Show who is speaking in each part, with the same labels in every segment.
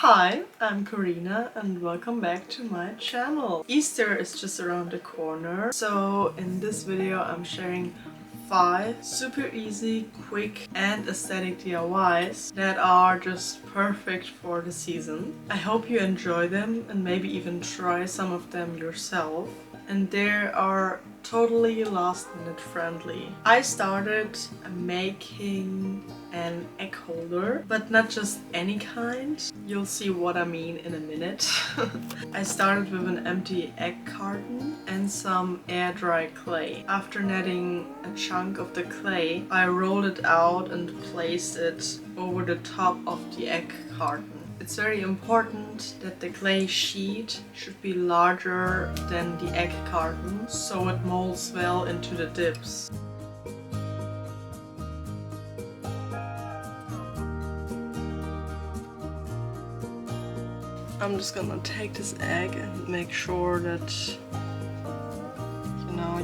Speaker 1: Hi, I'm Karina and welcome back to my channel. Easter is just around the corner, so in this video I'm sharing 5 super easy, quick and aesthetic DIYs that are just perfect for the season. I hope you enjoy them and maybe even try some of them yourself. And they are totally last minute friendly. I started making an egg holder, but not just any kind. You'll see what I mean in a minute. I started with an empty egg carton and some air dry clay. After netting a chunk of the clay, I rolled it out and placed it over the top of the egg carton. It's very important that the clay sheet should be larger than the egg carton, so it molds well into the dips. I'm just gonna take this egg and make sure that,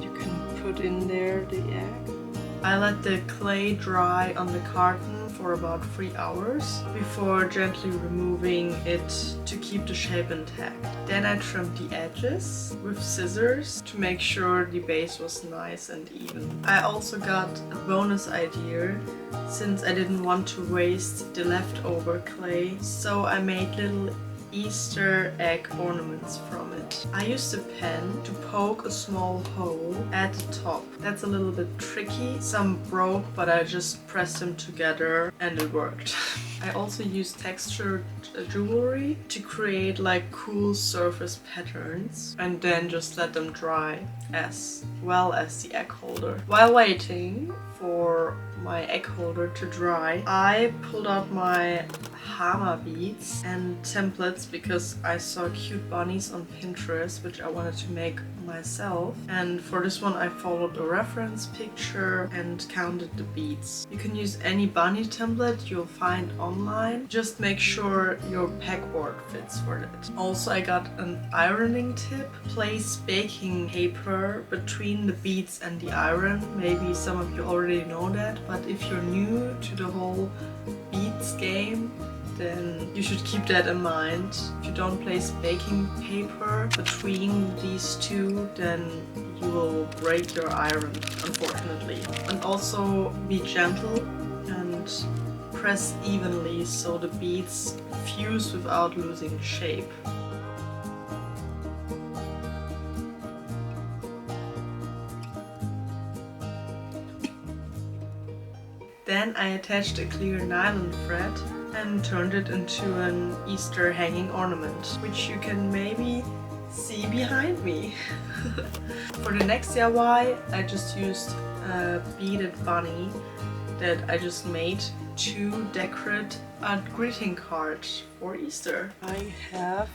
Speaker 1: you can put in there the egg. I let the clay dry on the carton for about 3 hours before gently removing it to keep the shape intact. Then I trimmed the edges with scissors to make sure the base was nice and even. I also got a bonus idea since I didn't want to waste the leftover clay, so I made little Easter egg ornaments from it. I used a pen to poke a small hole at the top. That's a little bit tricky. Some broke, but I just pressed them together and it worked. I also used textured jewelry to create like cool surface patterns and then just let them dry as well as the egg holder. While waiting for my egg holder to dry, I pulled out my hammer beads and templates because I saw cute bunnies on Pinterest which I wanted to make myself, and for this one I followed a reference picture and counted the beads. You can use any bunny template you'll find online, just make sure your pegboard fits for it. Also I got an ironing tip. Place baking paper between the beads and the iron. Maybe some of you already know that, but if you're new to the whole beads game, then you should keep that in mind. If you don't place baking paper between these two, then you will break your iron, unfortunately. And also be gentle and press evenly so the beads fuse without losing shape. Then I attached a clear nylon thread and turned it into an Easter hanging ornament, which you can maybe see behind me. For the next DIY, I just used a beaded bunny that I just made to decorate a greeting card for Easter. I have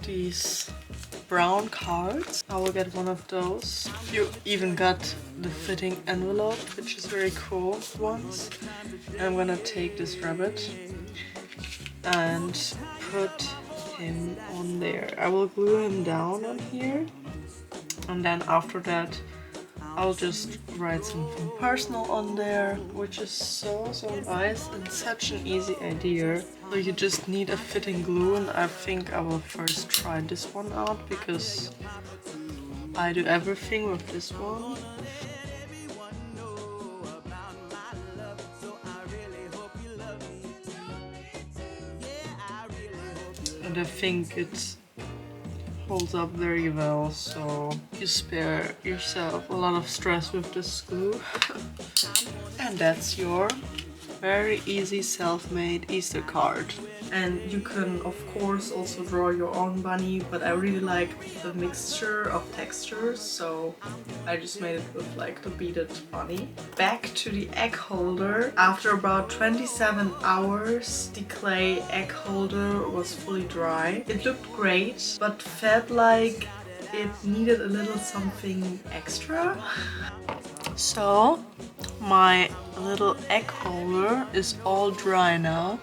Speaker 1: these brown cards. I will get one of those. You even got the fitting envelope, which is very cool ones. I'm gonna take this rabbit and put him on there. I will glue him down on here, and then after that I'll just write something personal on there, which is so nice and such an easy idea. So you just need a fitting glue, and I think I will first try this one out because I do everything with this one. And I think it holds up very well, so you spare yourself a lot of stress with this glue. And that's your very easy self-made Easter card. And you can of course also draw your own bunny, but I really like the mixture of textures, so I just made it with like the beaded bunny. Back to the egg holder. After about 27 hours, the clay egg holder was fully dry. It looked great, but felt like it needed a little something extra. So my little egg holder is all dry now.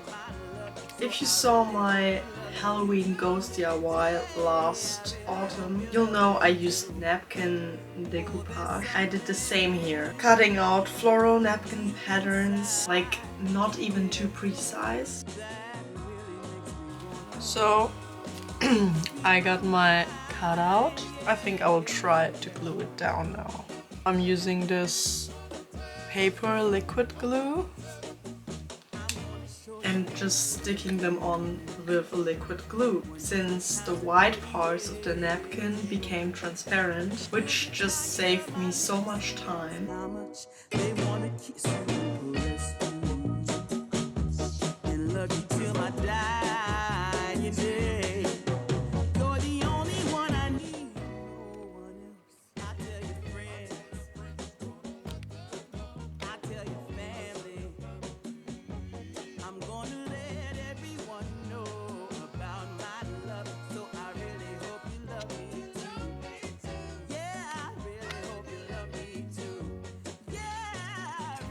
Speaker 1: If you saw my Halloween ghost DIY last autumn, you'll know I used napkin decoupage. I did the same here, cutting out floral napkin patterns, like not even too precise. So I got my cutout. I think I will try to glue it down now. I'm using this paper liquid glue and just sticking them on with liquid glue, since the white parts of the napkin became transparent, which just saved me so much time.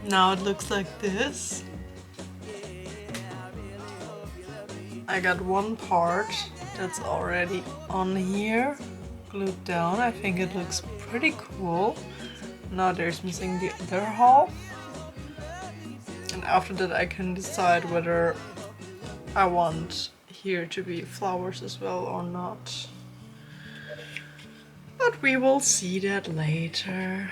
Speaker 1: Now it looks like this. I got one part that's already on here, glued down. I think it looks pretty cool. Now there's missing the other half. And after that I can decide whether I want here to be flowers as well or not. But we will see that later.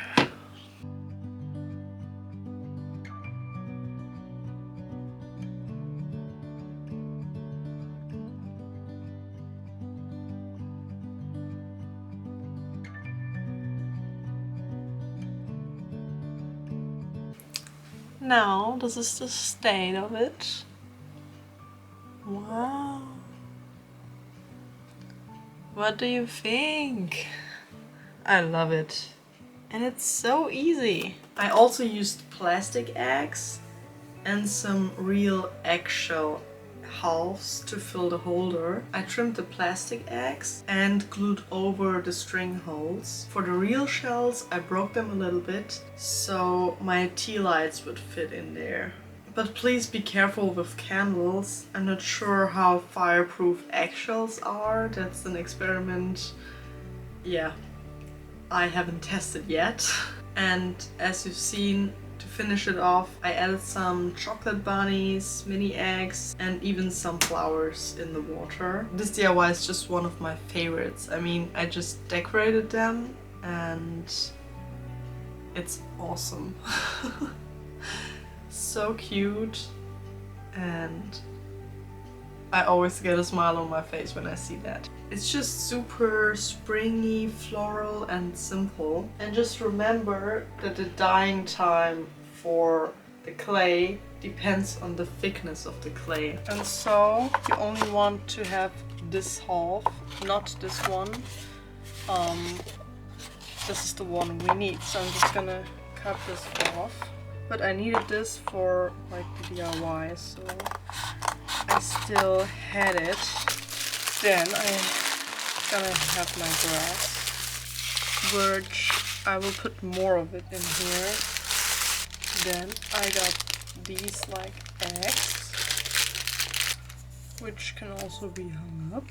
Speaker 1: Now, this is the state of it. Wow. What do you think? I love it. And it's so easy. I also used plastic eggs and some real eggshell halves to fill the holder. I trimmed the plastic eggs and glued over the string holes. For the real shells, I broke them a little bit so my tea lights would fit in there. But please be careful with candles. I'm not sure how fireproof eggshells are. That's an experiment, yeah, I haven't tested yet. And as you've seen, to finish it off, I added some chocolate bunnies, mini eggs, and even some flowers in the water. This DIY is just one of my favorites. I mean, I just decorated them and it's awesome. So cute, and I always get a smile on my face when I see that. It's just super springy, floral, and simple. And just remember that the dyeing time for the clay depends on the thickness of the clay. And so you only want to have this half, not this one. This is the one we need, so I'm just gonna cut this off. But I needed this for like the DIY, so I still had it. Then I'm gonna have my grass, which I will put more of it in here. Then I got these like eggs, which can also be hung up.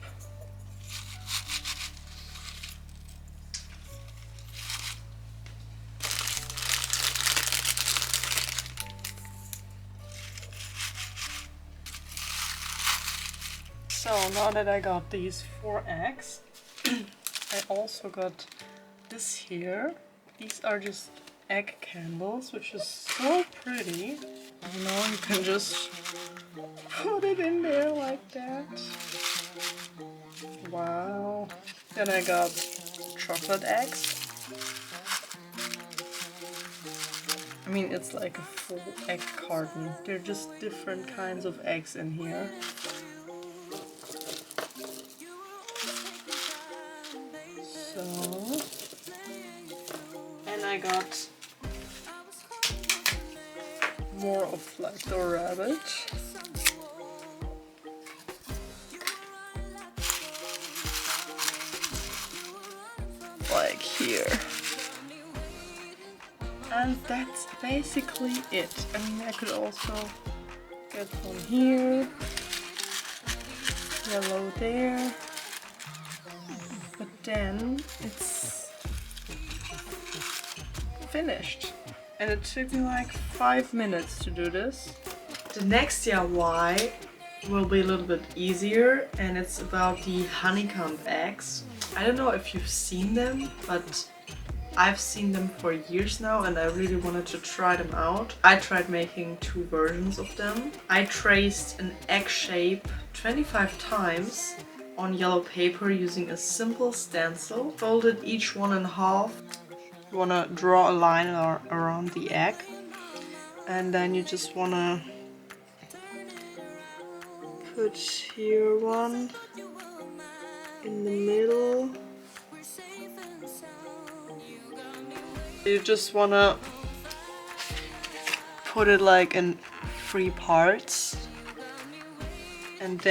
Speaker 1: So now that I got these 4 eggs, I also got this here. These are just egg candles, which is so pretty. You know, you can just put it in there like that. Wow. Then I got chocolate eggs. I mean, it's like a full egg carton. They're just different kinds of eggs in here. And I got more of like the rabbit. Like here. And that's basically it. I mean, I could also get one here, yellow there. But then it's finished. And it took me like 5 minutes to do this. The next DIY will be a little bit easier, and it's about the honeycomb eggs. I don't know if you've seen them, but I've seen them for years now and I really wanted to try them out. I tried making 2 versions of them. I traced an egg shape 25 times on yellow paper using a simple stencil. Folded each one in half. You want to draw a line around the egg, and then you just want to put here one in the middle. You just want to put it like in 3 parts and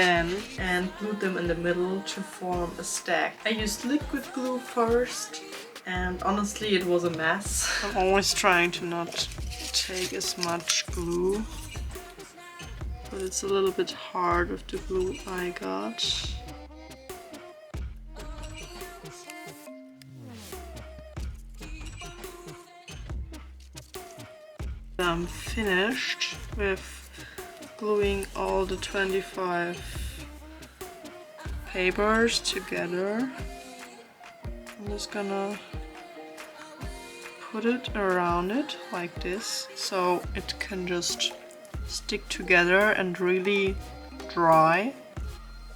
Speaker 1: glue them in the middle to form a stack. I used liquid glue first, and honestly it was a mess. I'm always trying to not take as much glue, but it's a little bit hard with the glue I got. I'm finished with gluing all the 25 papers together. I'm just gonna put it around it like this so it can just stick together and really dry.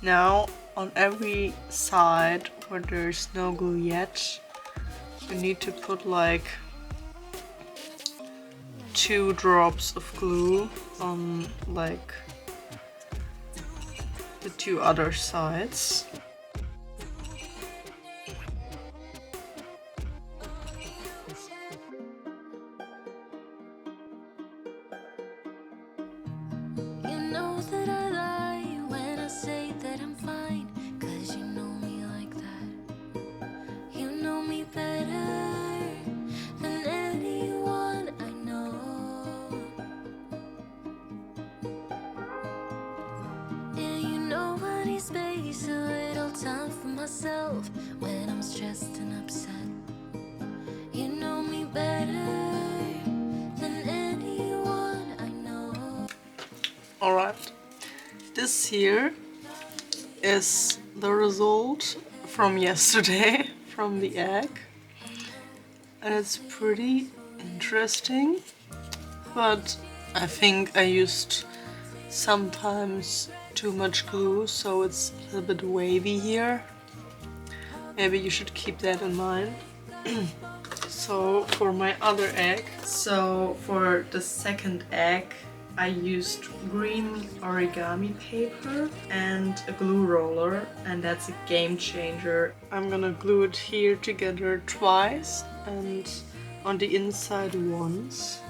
Speaker 1: Now on every side where there's no glue yet, you need to put like 2 drops of glue on like the 2 other sides.
Speaker 2: Space, a little time for myself when I'm stressed and upset. You know me better than anyone I know.
Speaker 1: Alright, this here is the result from yesterday, from the egg. And it's pretty interesting, but I think I used sometimes too much glue, so it's a little bit wavy here. Maybe you should keep that in mind. So for my other egg, so for the second egg, I used green origami paper and a glue roller, and that's a game changer. I'm gonna glue it here together twice and on the inside once.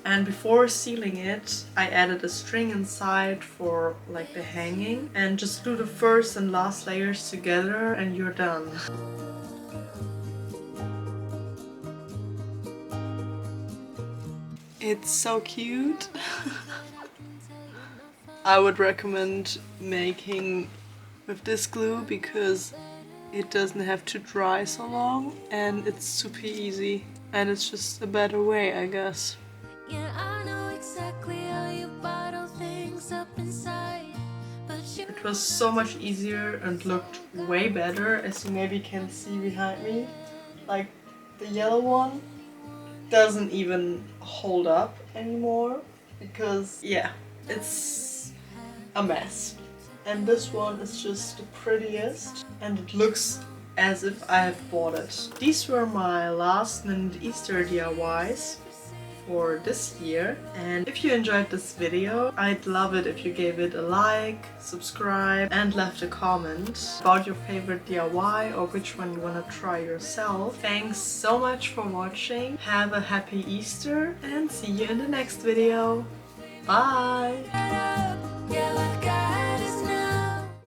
Speaker 1: And before sealing it, I added a string inside for like the hanging, and just glue the first and last layers together and you're done. It's so cute. I would recommend making with this glue because it doesn't have to dry so long and it's super easy, and it's just a better way, I guess.
Speaker 2: Yeah, I know exactly how you bottle things up inside, but
Speaker 1: it was so much easier and looked way better, as you maybe can see behind me. Like the yellow one doesn't even hold up anymore because yeah, it's a mess. And this one is just the prettiest and it looks as if I have bought it. These were my last minute Easter DIYs for this year, and if you enjoyed this video, I'd love it if you gave it a like, subscribe and left a comment about your favorite DIY or which one you want to try yourself. Thanks so much for watching, have a happy Easter and see you in the next video. Bye!